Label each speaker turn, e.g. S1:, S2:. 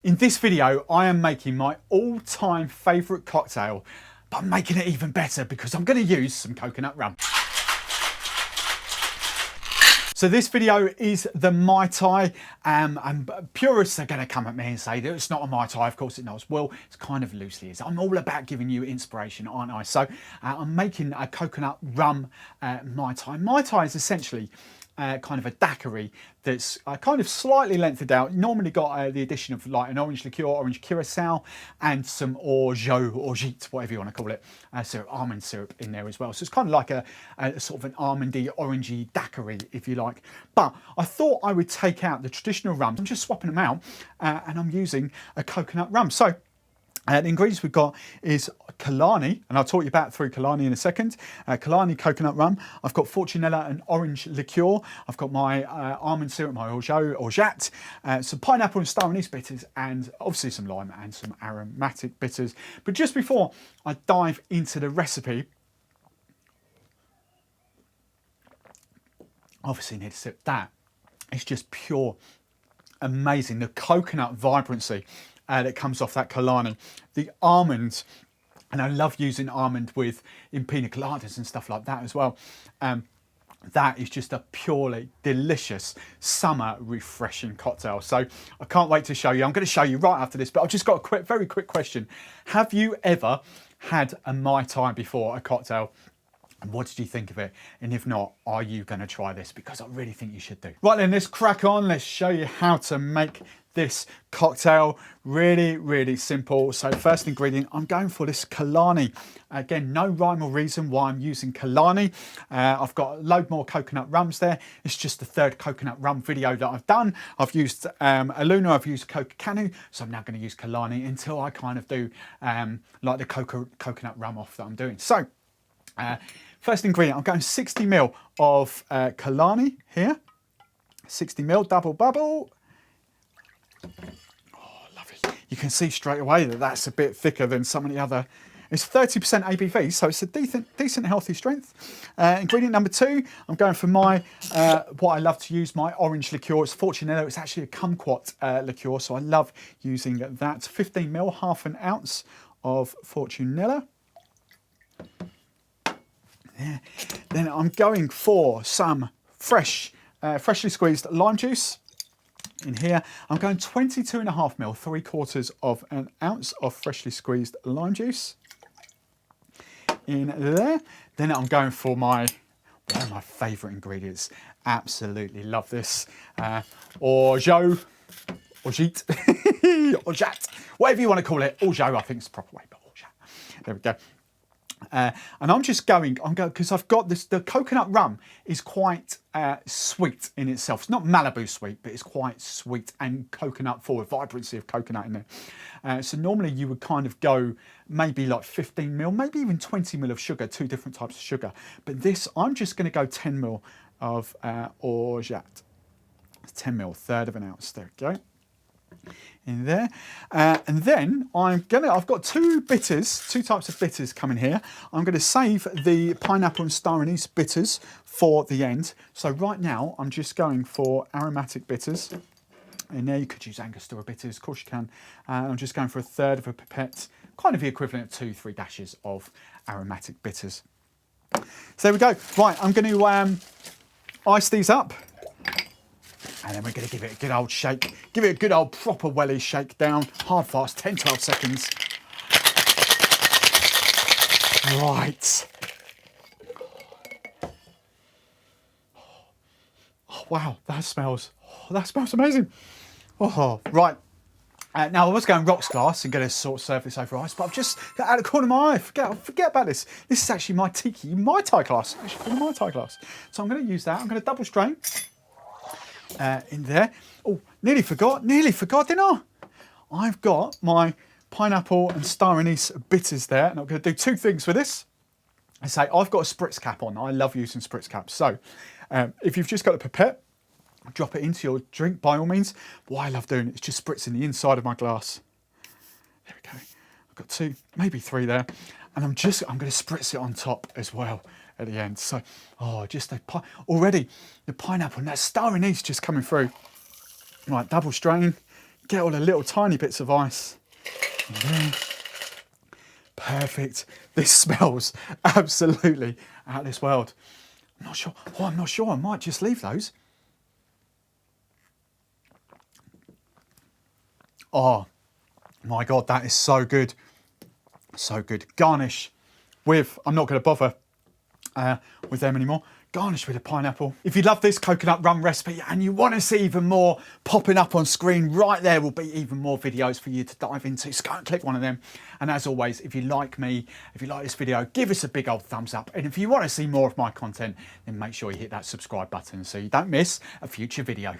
S1: In this video, I am making my all-time favourite cocktail, but I'm making it even better because I'm going to use some coconut rum. So this video is the Mai Tai, and purists are going to come at me and say that it's not a Mai Tai. Of course it knows. Well, it's kind of loosely is. I'm all about giving you inspiration, aren't I? So I'm making a coconut rum Mai Tai. Mai Tai is essentially kind of a daiquiri that's kind of slightly lengthened out. Normally got the addition of like an orange liqueur, orange curacao, and some orgeat, whatever you want to call it, syrup, almond syrup in there as well. So it's kind of like a sort of an almondy, orangey daiquiri, if you like. But I thought I would take out the traditional rums. I'm just swapping them out, and I'm using a coconut rum. So the ingredients we've got is Kalani, and I'll talk you about through Kalani in a second. Kalani coconut rum. I've got Fortunella and orange liqueur. I've got my almond syrup, my orgeat, some pineapple and star anise bitters, and obviously some lime and some aromatic bitters. But just before I dive into the recipe, obviously need to sip that. It's just pure amazing. The coconut vibrancy that comes off that Kalani, the almond, and I love using almond in pina coladas and stuff like that as well. That is just a purely delicious summer refreshing cocktail. So I can't wait to show you. I'm going to show you right after this, but I've just got a very quick question. Have you ever had a Mai Tai before, a cocktail? And what did you think of it? And if not, are you going to try this? Because I really think you should do. Right then, let's crack on. Let's show you how to make this cocktail. Really, really simple. So first ingredient, I'm going for this Kalani. Again, no rhyme or reason why I'm using Kalani. I've got a load more coconut rums there. It's just the third coconut rum video that I've done. I've used Aluna, I've used Koku Kanu, so I'm now going to use Kalani until I kind of do like the coconut rum off that I'm doing. So first ingredient, I'm going 60 ml of Kalani here. 60 ml, double bubble. Oh, lovely. You can see straight away that that's a bit thicker than some of the other. It's 30% ABV, so it's a decent healthy strength. Ingredient number two, I'm going for my, what I love to use, my orange liqueur. It's Fortunella, it's actually a kumquat liqueur, so I love using that. 15 ml, half an ounce of Fortunella. Yeah. Then I'm going for some freshly squeezed lime juice in here. I'm going 22.5 ml, 3/4 of an ounce of freshly squeezed lime juice in there. Then I'm going for one of my favourite ingredients. Absolutely love this. Orgeat, whatever you want to call it. Orgeat, I think it's the proper way, but orgeat. There we go. And I'm going because I've got this, the coconut rum is quite sweet in itself. It's not Malibu sweet, but it's quite sweet and coconut forward, vibrancy of coconut in there. So normally you would kind of go maybe like 15 ml, maybe even 20 ml of sugar, two different types of sugar. But this, I'm just going to go 10 ml of orgeat. 10 ml, third of an ounce, there we go. In there, and then I've got two types of bitters coming here. I'm going to save the pineapple and star anise bitters for the end. So right now I'm just going for aromatic bitters. In there, you could use Angostura bitters, of course you can. I'm just going for a third of a pipette, kind of the equivalent of 2-3 dashes of aromatic bitters. So there we go. Right, I'm going to ice these up. And then we're going to give it a good old shake. Give it a good old proper welly shake down. Hard fast, 10-12 seconds. Right. Oh, wow, that smells amazing. Oh, right. Now I was going rocks glass and going to sort of serve this over ice, but I've just got out of the corner of my eye. Forget about this. This is actually my tiki Mai Tai glass. Actually, Mai Tai glass. So I'm going to use that. I'm going to double strain. In there. Oh, nearly forgot, didn't I? I've got my pineapple and star anise bitters there, and I'm going to do two things with this. I say I've got a spritz cap on. I love using spritz caps. So if you've just got a pipette, drop it into your drink by all means. But what I love doing is just spritzing the inside of my glass. There we go. I've got two, maybe three there, and I'm going to spritz it on top as well at the end. So, already the pineapple and that star anise just coming through. Right, double strain, get all the little tiny bits of ice. Perfect. This smells absolutely out of this world. I'm not sure. Oh, I'm not sure. I might just leave those. Oh my God, that is so good. So good. Garnish with, I'm not going to bother with them anymore. Garnish with a pineapple. If you love this coconut rum recipe and you want to see even more popping up on screen, right there will be even more videos for you to dive into. So go and click one of them. And as always, if you like me, if you like this video, give us a big old thumbs up. And if you want to see more of my content, then make sure you hit that subscribe button so you don't miss a future video.